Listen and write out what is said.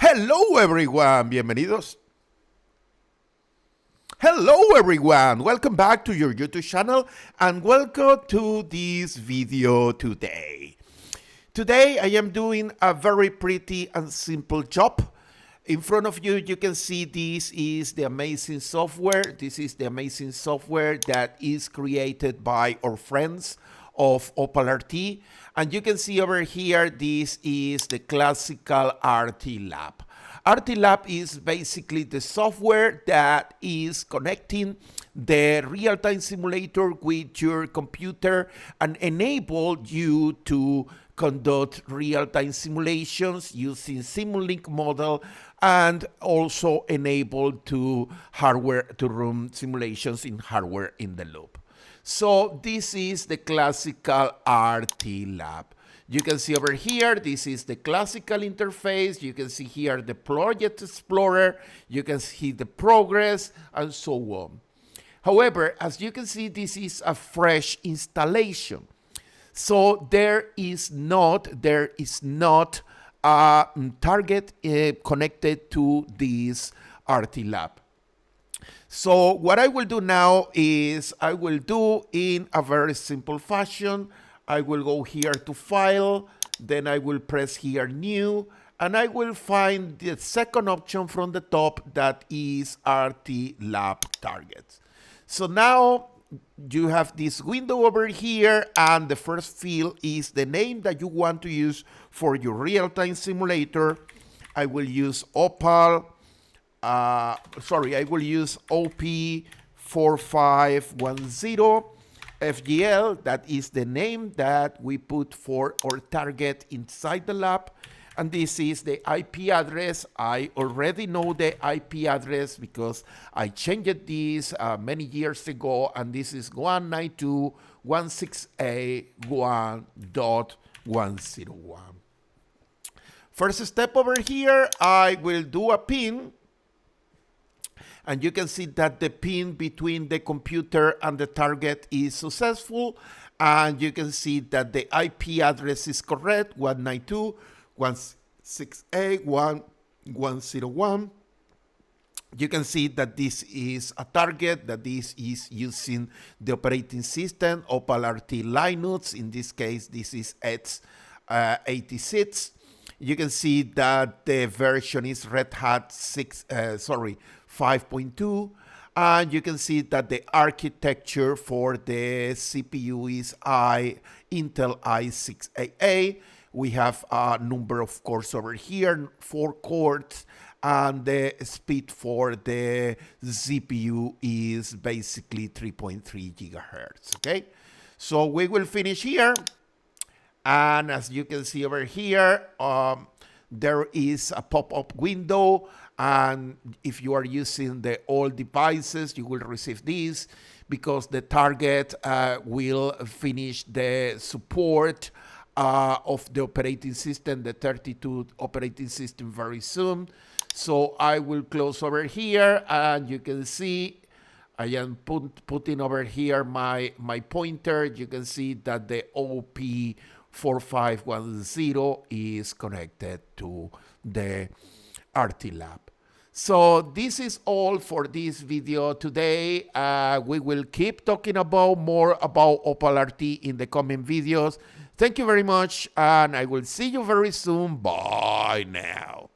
Hello everyone, bienvenidos. Hello everyone, welcome back to your YouTube channel and welcome to this video today. Today I am doing a very pretty and simple job. In front of you, you can see this is the amazing software. This is the amazing software that is created by our friends of OPAL-RT. And you can see over here, this is the classical RT-Lab. RT-Lab is basically the software that is connecting the real-time simulator with your computer and enable you to conduct real-time simulations using Simulink model and also enable to hardware to run simulations in hardware in the loop. So this is the classical RT-Lab. You can see over here, this is the classical interface. You can see here the project explorer. You can see the progress and so on. However, as you can see, this is a fresh installation. So there is not a target connected to this RT-Lab. So what I will do now is I will do in a very simple fashion. I will go here to File, then I will press here New, and I will find the second option from the top that is RT-Lab Targets. So now you have this window over here, and the first field is the name that you want to use for your real-time simulator. I will use I will use OP4510 FGL. That is the name that we put for our target inside the lab. And this is the IP address. I already know the IP address because I changed this many years ago. And this is 192.168.1.101. First step over here, I will do a pin. And you can see that the pin between the computer and the target is successful. And you can see that the IP address is correct, 192.168.1.101. You can see that this is a target, that this is using the operating system, OPAL-RT Linux. In this case, this is x86. You can see that the version is Red Hat 5.2, and you can see that the architecture for the CPU is Intel i688. We have a number of cores over here, 4 cores, and the speed for the CPU is basically 3.3 gigahertz. Okay, so we will finish here. And as you can see over here, there is a pop-up window. And if you are using the old devices, you will receive this because the target will finish the support of the operating system, the 32 operating system, very soon. So I will close over here, and you can see I am putting over here my pointer. You can see that the OP4510 is connected to the RT-Lab. So this is all for this video today. We will keep talking more about OPAL-RT in the coming videos. Thank you very much, and I will see you very soon. Bye now.